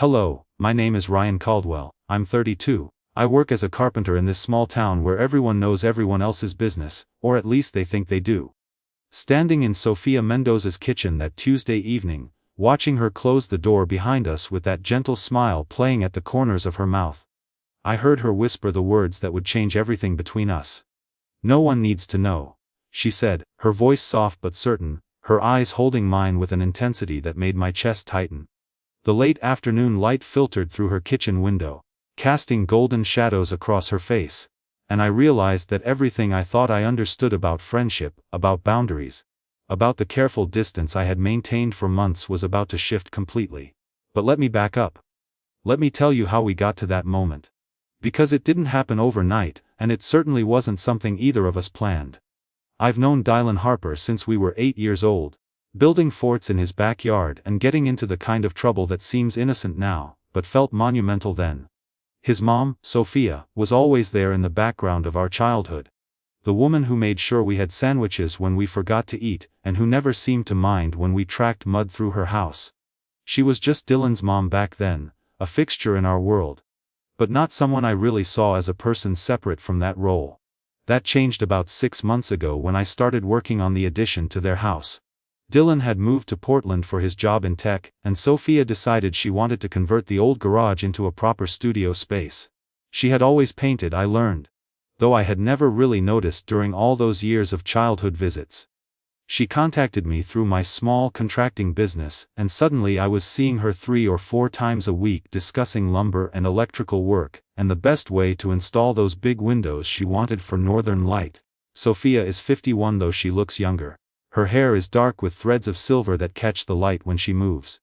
Hello, my name is Ryan Caldwell, I'm 32. I work as a carpenter in this small town where everyone knows everyone else's business, or at least they think they do. Standing in Sophia Mendoza's kitchen that Tuesday evening, watching her close the door behind us with that gentle smile playing at the corners of her mouth, I heard her whisper the words that would change everything between us. "No one needs to know," she said, her voice soft but certain, her eyes holding mine with an intensity that made my chest tighten. The late afternoon light filtered through her kitchen window, casting golden shadows across her face, and I realized that everything I thought I understood about friendship, about boundaries, about the careful distance I had maintained for months was about to shift completely. But let me back up. Let me tell you how we got to that moment. Because it didn't happen overnight, and it certainly wasn't something either of us planned. I've known Dylan Harper since we were 8 years old, building forts in his backyard and getting into the kind of trouble that seems innocent now, but felt monumental then. His mom, Sophia, was always there in the background of our childhood. The woman who made sure we had sandwiches when we forgot to eat, and who never seemed to mind when we tracked mud through her house. She was just Dylan's mom back then, a fixture in our world. But not someone I really saw as a person separate from that role. That changed about 6 months ago when I started working on the addition to their house. Dylan had moved to Portland for his job in tech, and Sophia decided she wanted to convert the old garage into a proper studio space. She had always painted, I learned, though I had never really noticed during all those years of childhood visits. She contacted me through my small contracting business, and suddenly I was seeing her 3 or 4 times a week discussing lumber and electrical work, and the best way to install those big windows she wanted for northern light. Sophia is 51 though she looks younger. Her hair is dark with threads of silver that catch the light when she moves.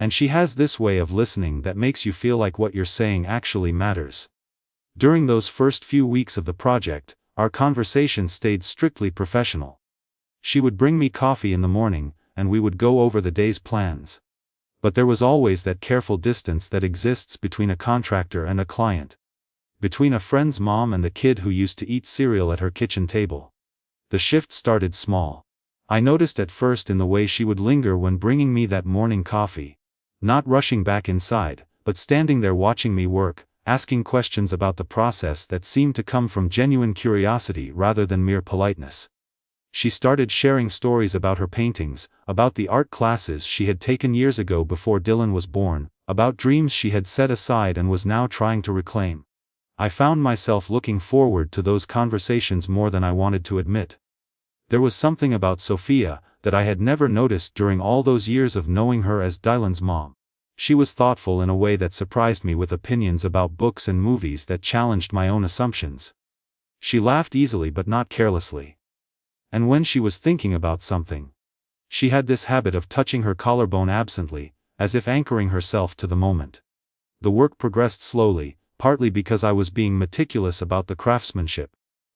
And she has this way of listening that makes you feel like what you're saying actually matters. During those first few weeks of the project, our conversation stayed strictly professional. She would bring me coffee in the morning, and we would go over the day's plans. But there was always that careful distance that exists between a contractor and a client. Between a friend's mom and the kid who used to eat cereal at her kitchen table. The shift started small. I noticed at first in the way she would linger when bringing me that morning coffee. Not rushing back inside, but standing there watching me work, asking questions about the process that seemed to come from genuine curiosity rather than mere politeness. She started sharing stories about her paintings, about the art classes she had taken years ago before Dylan was born, about dreams she had set aside and was now trying to reclaim. I found myself looking forward to those conversations more than I wanted to admit. There was something about Sophia that I had never noticed during all those years of knowing her as Dylan's mom. She was thoughtful in a way that surprised me with opinions about books and movies that challenged my own assumptions. She laughed easily but not carelessly. And when she was thinking about something, she had this habit of touching her collarbone absently, as if anchoring herself to the moment. The work progressed slowly, partly because I was being meticulous about the craftsmanship,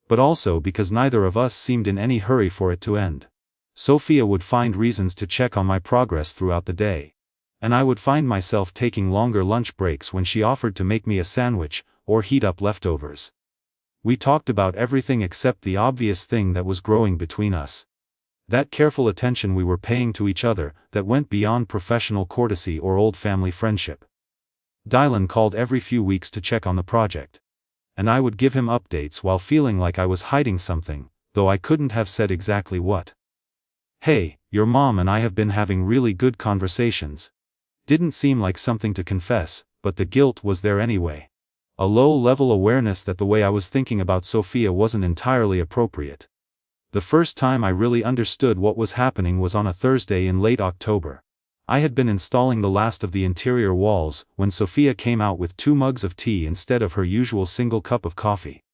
but also because neither of us seemed in any hurry for it to end. Sophia would find reasons to check on my progress throughout the day, and I would find myself taking longer lunch breaks when she offered to make me a sandwich, or heat up leftovers. We talked about everything except the obvious thing that was growing between us. That careful attention we were paying to each other, that went beyond professional courtesy or old family friendship. Dylan called every few weeks to check on the project. And I would give him updates while feeling like I was hiding something, though I couldn't have said exactly what. "Hey, your mom and I have been having really good conversations." Didn't seem like something to confess, but the guilt was there anyway. A low-level awareness that the way I was thinking about Sophia wasn't entirely appropriate. The first time I really understood what was happening was on a Thursday in late October. I had been installing the last of the interior walls when Sophia came out with 2 mugs of tea instead of her usual single cup of coffee.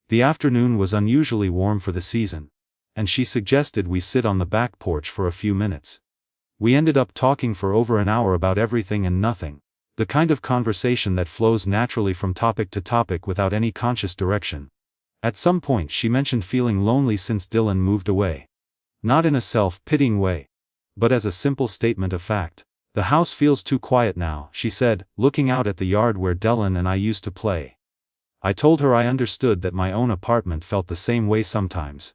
The afternoon was unusually warm for the season, and she suggested we sit on the back porch for a few minutes. We ended up talking for over an hour about everything and nothing, the kind of conversation that flows naturally from topic to topic without any conscious direction. At some point she mentioned feeling lonely since Dylan moved away. Not in a self-pitying way, but as a simple statement of fact. "The house feels too quiet now," she said, looking out at the yard where Dylan and I used to play. I told her I understood that my own apartment felt the same way sometimes.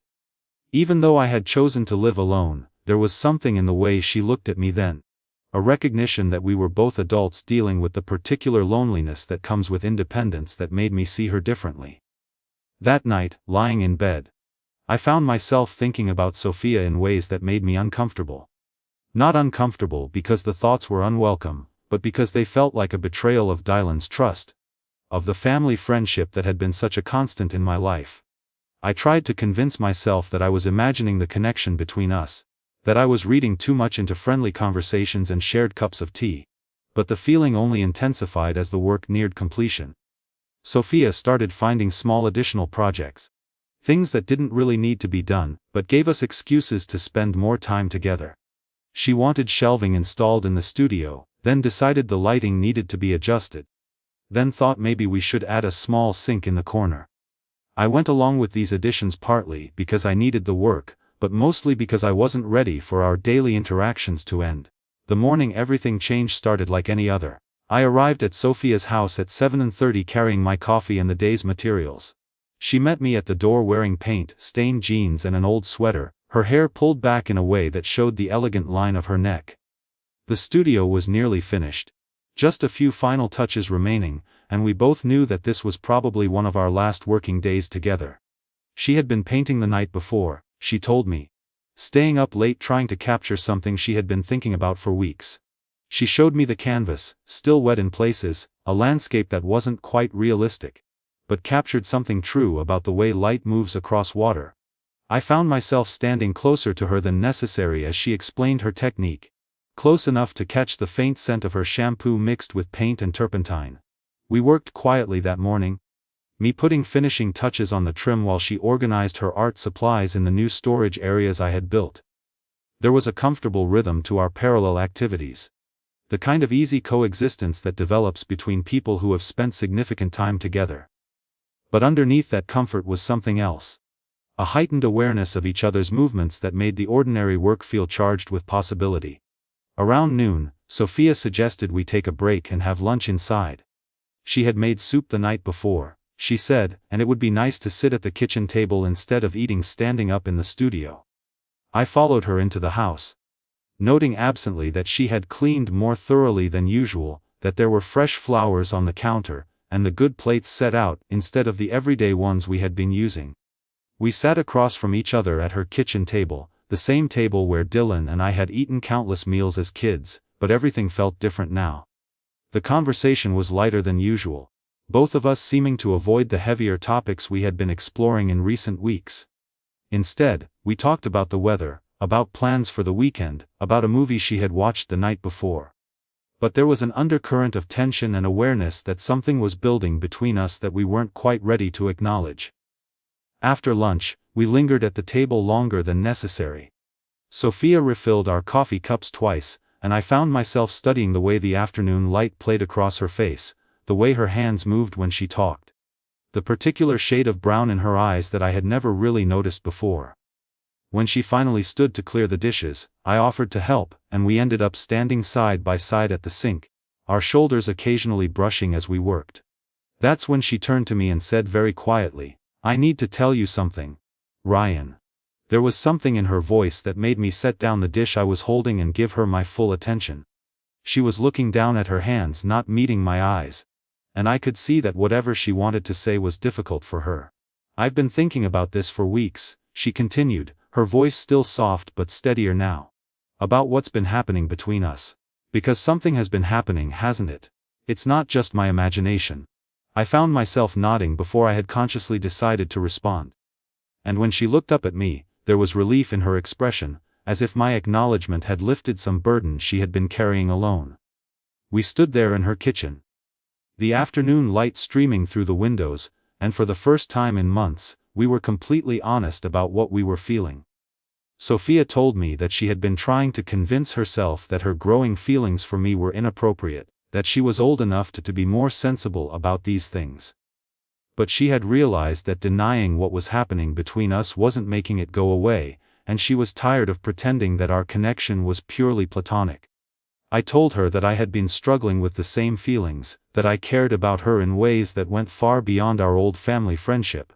Even though I had chosen to live alone, there was something in the way she looked at me then. a recognition that we were both adults dealing with the particular loneliness that comes with independence that made me see her differently. That night, lying in bed, I found myself thinking about Sophia in ways that made me uncomfortable. Not uncomfortable because the thoughts were unwelcome, but because they felt like a betrayal of Dylan's trust, of the family friendship that had been such a constant in my life. I tried to convince myself that I was imagining the connection between us, that I was reading too much into friendly conversations and shared cups of tea. But the feeling only intensified as the work neared completion. Sophia started finding small additional projects. Things that didn't really need to be done, but gave us excuses to spend more time together. She wanted shelving installed in the studio, then decided the lighting needed to be adjusted. Then thought maybe we should add a small sink in the corner. I went along with these additions partly because I needed the work, but mostly because I wasn't ready for our daily interactions to end. The morning everything changed started like any other. I arrived at Sophia's house at 7:30 carrying my coffee and the day's materials. She met me at the door wearing paint-stained jeans and an old sweater, her hair pulled back in a way that showed the elegant line of her neck. The studio was nearly finished. Just a few final touches remaining, and we both knew that this was probably one of our last working days together. She had been painting the night before, she told me, staying up late trying to capture something she had been thinking about for weeks. She showed me the canvas, still wet in places, a landscape that wasn't quite realistic, but captured something true about the way light moves across water. I found myself standing closer to her than necessary as she explained her technique, close enough to catch the faint scent of her shampoo mixed with paint and turpentine. We worked quietly that morning, me putting finishing touches on the trim while she organized her art supplies in the new storage areas I had built. There was a comfortable rhythm to our parallel activities. The kind of easy coexistence that develops between people who have spent significant time together. But underneath that comfort was something else. A heightened awareness of each other's movements that made the ordinary work feel charged with possibility. Around noon, Sophia suggested we take a break and have lunch inside. She had made soup the night before, she said, and it would be nice to sit at the kitchen table instead of eating standing up in the studio. I followed her into the house, noting absently that she had cleaned more thoroughly than usual, that there were fresh flowers on the counter, and the good plates set out instead of the everyday ones we had been using. We sat across from each other at her kitchen table, the same table where Dylan and I had eaten countless meals as kids, but everything felt different now. The conversation was lighter than usual, both of us seeming to avoid the heavier topics we had been exploring in recent weeks. Instead, we talked about the weather, about plans for the weekend, about a movie she had watched the night before. But there was an undercurrent of tension and awareness that something was building between us that we weren't quite ready to acknowledge. After lunch, we lingered at the table longer than necessary. Sophia refilled our coffee cups twice, and I found myself studying the way the afternoon light played across her face, the way her hands moved when she talked. The particular shade of brown in her eyes that I had never really noticed before. When she finally stood to clear the dishes, I offered to help, and we ended up standing side by side at the sink, our shoulders occasionally brushing as we worked. That's when she turned to me and said very quietly, "I need to tell you something, Ryan." There was something in her voice that made me set down the dish I was holding and give her my full attention. She was looking down at her hands, not meeting my eyes, and I could see that whatever she wanted to say was difficult for her. "I've been thinking about this for weeks," she continued, her voice still soft but steadier now. "About what's been happening between us. Because something has been happening, hasn't it? It's not just my imagination." I found myself nodding before I had consciously decided to respond. And when she looked up at me, there was relief in her expression, as if my acknowledgement had lifted some burden she had been carrying alone. We stood there in her kitchen, the afternoon light streaming through the windows, and for the first time in months, we were completely honest about what we were feeling. Sophia told me that she had been trying to convince herself that her growing feelings for me were inappropriate, that she was old enough to be more sensible about these things. But she had realized that denying what was happening between us wasn't making it go away, and she was tired of pretending that our connection was purely platonic. I told her that I had been struggling with the same feelings, that I cared about her in ways that went far beyond our old family friendship,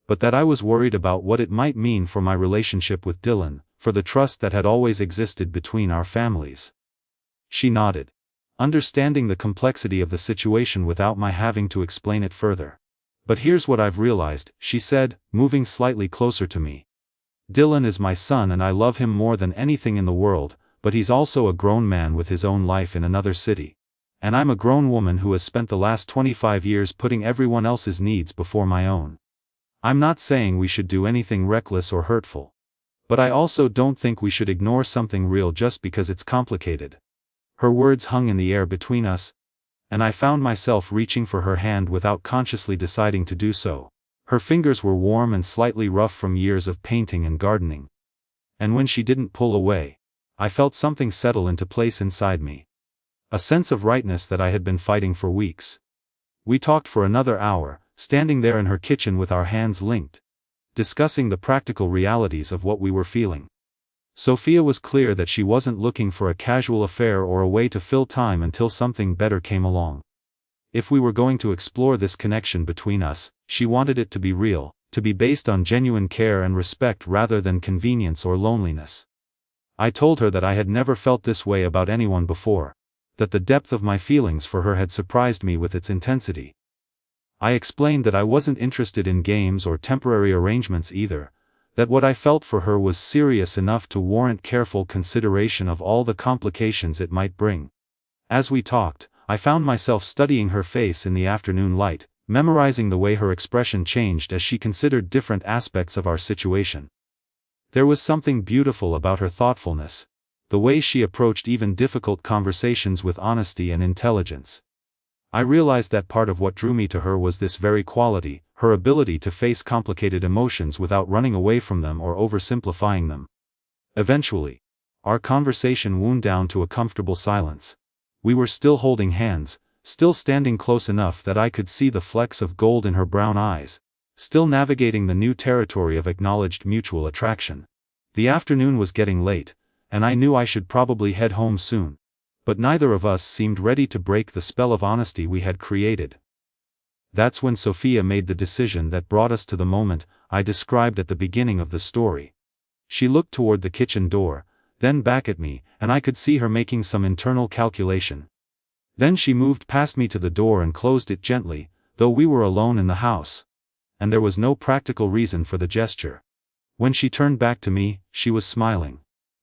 but that I was worried about what it might mean for my relationship with Dylan, for the trust that had always existed between our families. She nodded, understanding the complexity of the situation without my having to explain it further. But here's what I've realized, she said, moving slightly closer to me. Dylan is my son and I love him more than anything in the world, but he's also a grown man with his own life in another city. And I'm a grown woman who has spent the last 25 years putting everyone else's needs before my own. I'm not saying we should do anything reckless or hurtful. But I also don't think we should ignore something real just because it's complicated. Her words hung in the air between us, and I found myself reaching for her hand without consciously deciding to do so. Her fingers were warm and slightly rough from years of painting and gardening. And when she didn't pull away, I felt something settle into place inside me. A sense of rightness that I had been fighting for weeks. We talked for another hour, standing there in her kitchen with our hands linked, discussing the practical realities of what we were feeling. Sophia was clear that she wasn't looking for a casual affair or a way to fill time until something better came along. If we were going to explore this connection between us, she wanted it to be real, to be based on genuine care and respect rather than convenience or loneliness. I told her that I had never felt this way about anyone before, that the depth of my feelings for her had surprised me with its intensity. I explained that I wasn't interested in games or temporary arrangements either, that what I felt for her was serious enough to warrant careful consideration of all the complications it might bring. As we talked, I found myself studying her face in the afternoon light, memorizing the way her expression changed as she considered different aspects of our situation. There was something beautiful about her thoughtfulness, the way she approached even difficult conversations with honesty and intelligence. I realized that part of what drew me to her was this very quality, her ability to face complicated emotions without running away from them or oversimplifying them. Eventually, our conversation wound down to a comfortable silence. We were still holding hands, still standing close enough that I could see the flecks of gold in her brown eyes, still navigating the new territory of acknowledged mutual attraction. The afternoon was getting late, and I knew I should probably head home soon. But neither of us seemed ready to break the spell of honesty we had created. That's when Sophia made the decision that brought us to the moment I described at the beginning of the story. She looked toward the kitchen door, then back at me, and I could see her making some internal calculation. Then she moved past me to the door and closed it gently, though we were alone in the house. And there was no practical reason for the gesture. When she turned back to me, she was smiling.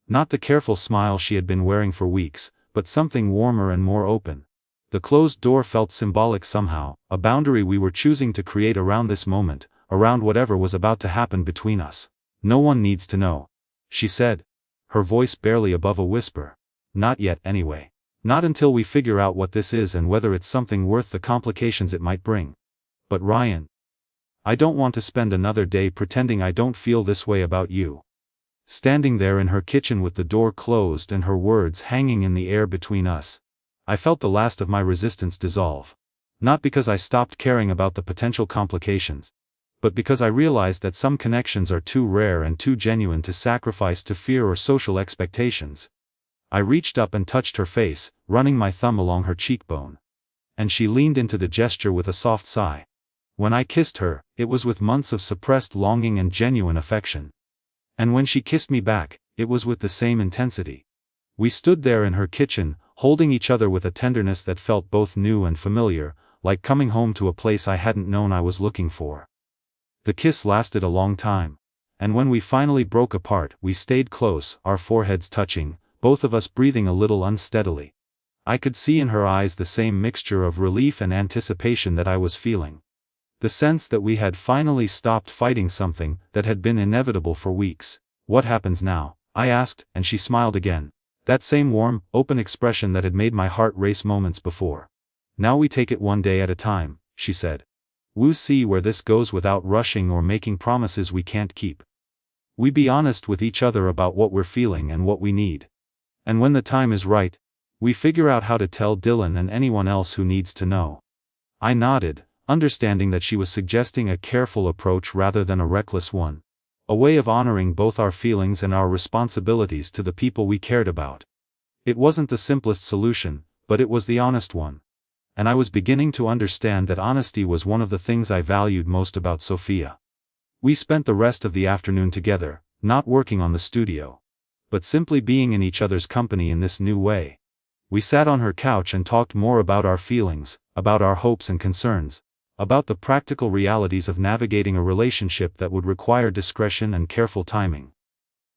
Not the careful smile she had been wearing for weeks, but something warmer and more open. The closed door felt symbolic somehow, a boundary we were choosing to create around this moment, around whatever was about to happen between us. No one needs to know, she said, her voice barely above a whisper. Not yet, anyway. Not until we figure out what this is and whether it's something worth the complications it might bring. But Ryan, I don't want to spend another day pretending I don't feel this way about you. Standing there in her kitchen with the door closed and her words hanging in the air between us, I felt the last of my resistance dissolve. Not because I stopped caring about the potential complications, but because I realized that some connections are too rare and too genuine to sacrifice to fear or social expectations. I reached up and touched her face, running my thumb along her cheekbone. And she leaned into the gesture with a soft sigh. When I kissed her, it was with months of suppressed longing and genuine affection. And when she kissed me back, it was with the same intensity. We stood there in her kitchen, holding each other with a tenderness that felt both new and familiar, like coming home to a place I hadn't known I was looking for. The kiss lasted a long time. And when we finally broke apart, we stayed close, our foreheads touching, both of us breathing a little unsteadily. I could see in her eyes the same mixture of relief and anticipation that I was feeling. The sense that we had finally stopped fighting something that had been inevitable for weeks. What happens now? I asked, and she smiled again. That same warm, open expression that had made my heart race moments before. Now we take it one day at a time, she said. We'll see where this goes without rushing or making promises we can't keep. We be honest with each other about what we're feeling and what we need. And when the time is right, we figure out how to tell Dylan and anyone else who needs to know. I nodded, understanding that she was suggesting a careful approach rather than a reckless one. A way of honoring both our feelings and our responsibilities to the people we cared about. It wasn't the simplest solution, but it was the honest one. And I was beginning to understand that honesty was one of the things I valued most about Sophia. We spent the rest of the afternoon together, not working on the studio, but simply being in each other's company in this new way. We sat on her couch and talked more about our feelings, about our hopes and concerns, about the practical realities of navigating a relationship that would require discretion and careful timing.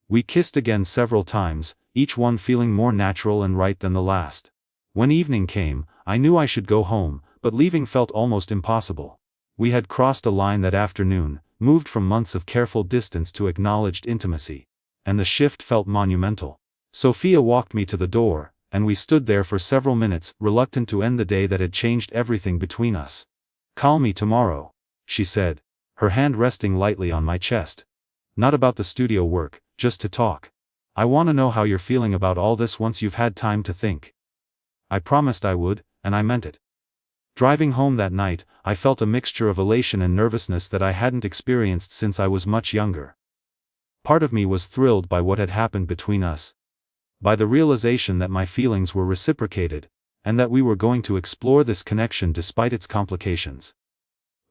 We kissed again several times, each one feeling more natural and right than the last. When evening came, I knew I should go home, but leaving felt almost impossible. We had crossed a line that afternoon, moved from months of careful distance to acknowledged intimacy, and the shift felt monumental. Sophia walked me to the door, and we stood there for several minutes, reluctant to end the day that had changed everything between us. "Call me tomorrow," she said, her hand resting lightly on my chest. "Not about the studio work, just to talk. I want to know how you're feeling about all this once you've had time to think." I promised I would, and I meant it. Driving home that night, I felt a mixture of elation and nervousness that I hadn't experienced since I was much younger. Part of me was thrilled by what had happened between us, by the realization that my feelings were reciprocated, and that we were going to explore this connection despite its complications.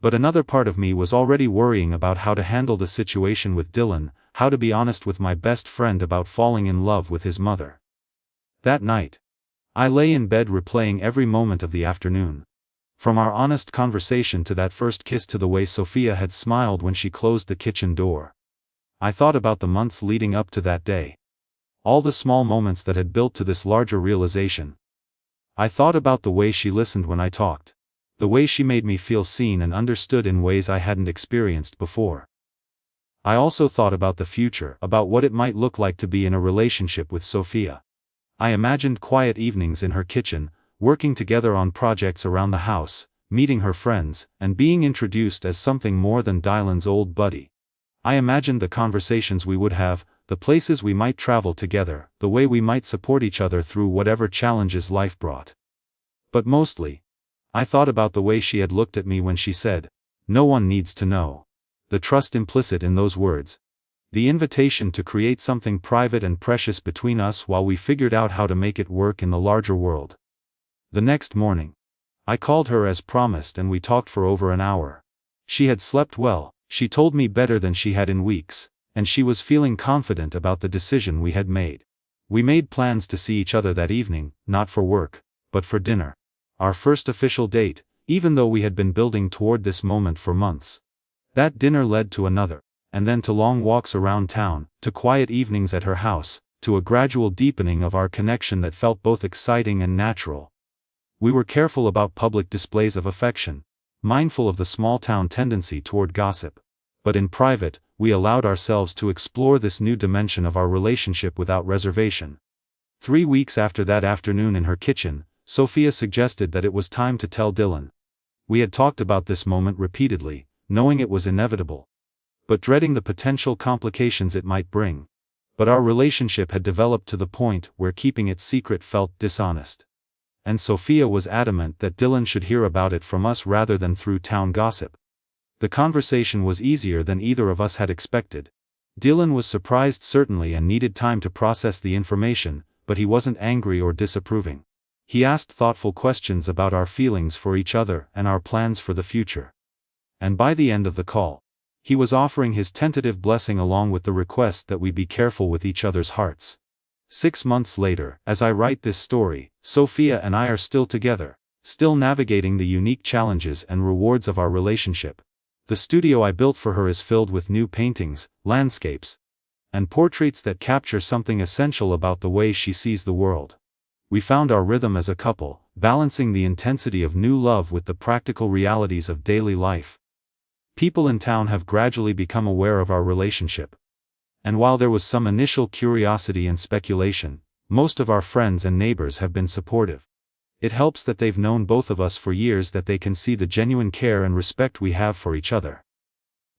But another part of me was already worrying about how to handle the situation with Dylan, how to be honest with my best friend about falling in love with his mother. That night, I lay in bed replaying every moment of the afternoon. From our honest conversation to that first kiss to the way Sophia had smiled when she closed the kitchen door. I thought about the months leading up to that day. All the small moments that had built to this larger realization. I thought about the way she listened when I talked. The way she made me feel seen and understood in ways I hadn't experienced before. I also thought about the future, about what it might look like to be in a relationship with Sophia. I imagined quiet evenings in her kitchen, working together on projects around the house, meeting her friends, and being introduced as something more than Dylan's old buddy. I imagined the conversations we would have, the places we might travel together, the way we might support each other through whatever challenges life brought. But mostly, I thought about the way she had looked at me when she said, "No one needs to know." The trust implicit in those words. The invitation to create something private and precious between us while we figured out how to make it work in the larger world. The next morning, I called her as promised and we talked for over an hour. She had slept well, she told me better than she had in weeks, and she was feeling confident about the decision we had made. We made plans to see each other that evening, not for work, but for dinner. Our first official date, even though we had been building toward this moment for months. That dinner led to another, and then to long walks around town, to quiet evenings at her house, to a gradual deepening of our connection that felt both exciting and natural. We were careful about public displays of affection, mindful of the small-town tendency toward gossip. But in private, we allowed ourselves to explore this new dimension of our relationship without reservation. 3 weeks after that afternoon in her kitchen, Sophia suggested that it was time to tell Dylan. We had talked about this moment repeatedly, knowing it was inevitable, but dreading the potential complications it might bring. But our relationship had developed to the point where keeping it secret felt dishonest. And Sophia was adamant that Dylan should hear about it from us rather than through town gossip. The conversation was easier than either of us had expected. Dylan was surprised certainly and needed time to process the information, but he wasn't angry or disapproving. He asked thoughtful questions about our feelings for each other and our plans for the future. And by the end of the call, he was offering his tentative blessing along with the request that we be careful with each other's hearts. 6 months later, as I write this story, Sophia and I are still together, still navigating the unique challenges and rewards of our relationship. The studio I built for her is filled with new paintings, landscapes, and portraits that capture something essential about the way she sees the world. We found our rhythm as a couple, balancing the intensity of new love with the practical realities of daily life. People in town have gradually become aware of our relationship. And while there was some initial curiosity and speculation, most of our friends and neighbors have been supportive. It helps that they've known both of us for years, that they can see the genuine care and respect we have for each other.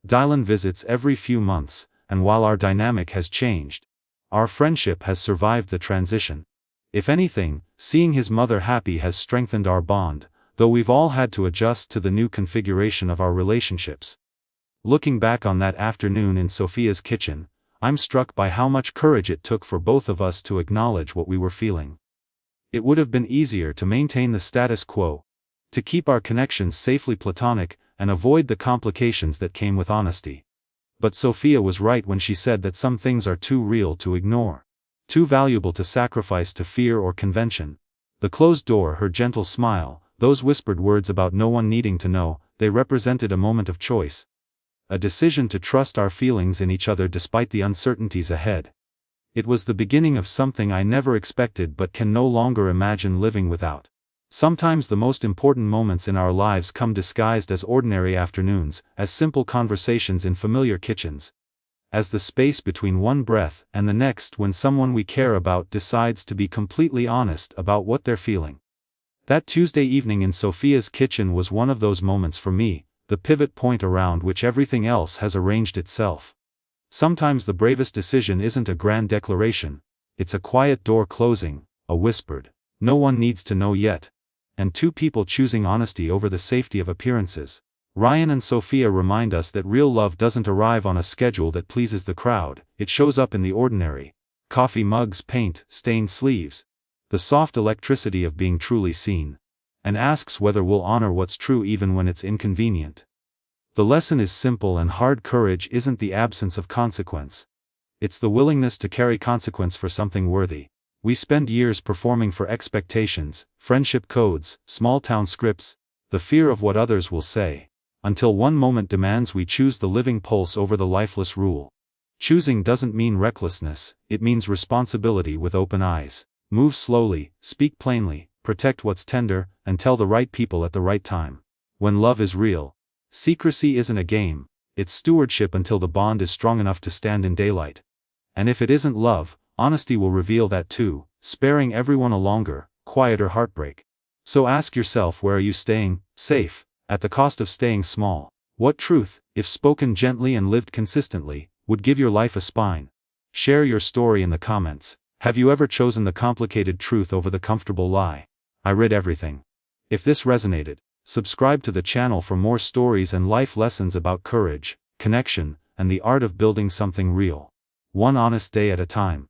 Dylan visits every few months, and while our dynamic has changed, our friendship has survived the transition. If anything, seeing his mother happy has strengthened our bond, though we've all had to adjust to the new configuration of our relationships. Looking back on that afternoon in Sophia's kitchen, I'm struck by how much courage it took for both of us to acknowledge what we were feeling. It would have been easier to maintain the status quo, to keep our connections safely platonic, and avoid the complications that came with honesty. But Sophia was right when she said that some things are too real to ignore, too valuable to sacrifice to fear or convention. The closed door, her gentle smile, those whispered words about no one needing to know, they represented a moment of choice. A decision to trust our feelings in each other despite the uncertainties ahead. It was the beginning of something I never expected but can no longer imagine living without. Sometimes the most important moments in our lives come disguised as ordinary afternoons, as simple conversations in familiar kitchens. As the space between one breath and the next when someone we care about decides to be completely honest about what they're feeling. That Tuesday evening in Sophia's kitchen was one of those moments for me, the pivot point around which everything else has arranged itself. Sometimes the bravest decision isn't a grand declaration, it's a quiet door closing, a whispered, "No one needs to know yet," and two people choosing honesty over the safety of appearances. Ryan and Sophia remind us that real love doesn't arrive on a schedule that pleases the crowd, it shows up in the ordinary. Coffee mugs, paint, stained sleeves. The soft electricity of being truly seen. And asks whether we'll honor what's true even when it's inconvenient. The lesson is simple and hard. Courage isn't the absence of consequence. It's the willingness to carry consequence for something worthy. We spend years performing for expectations, friendship codes, small-town scripts, the fear of what others will say. Until one moment demands we choose the living pulse over the lifeless rule. Choosing doesn't mean recklessness, it means responsibility with open eyes. Move slowly, speak plainly, protect what's tender, and tell the right people at the right time. When love is real, secrecy isn't a game, it's stewardship until the bond is strong enough to stand in daylight. And if it isn't love, honesty will reveal that too, sparing everyone a longer, quieter heartbreak. So ask yourself, where are you staying safe, at the cost of staying small? What truth, if spoken gently and lived consistently, would give your life a spine? Share your story in the comments. Have you ever chosen the complicated truth over the comfortable lie? I read everything. If this resonated, subscribe to the channel for more stories and life lessons about courage, connection, and the art of building something real. One honest day at a time.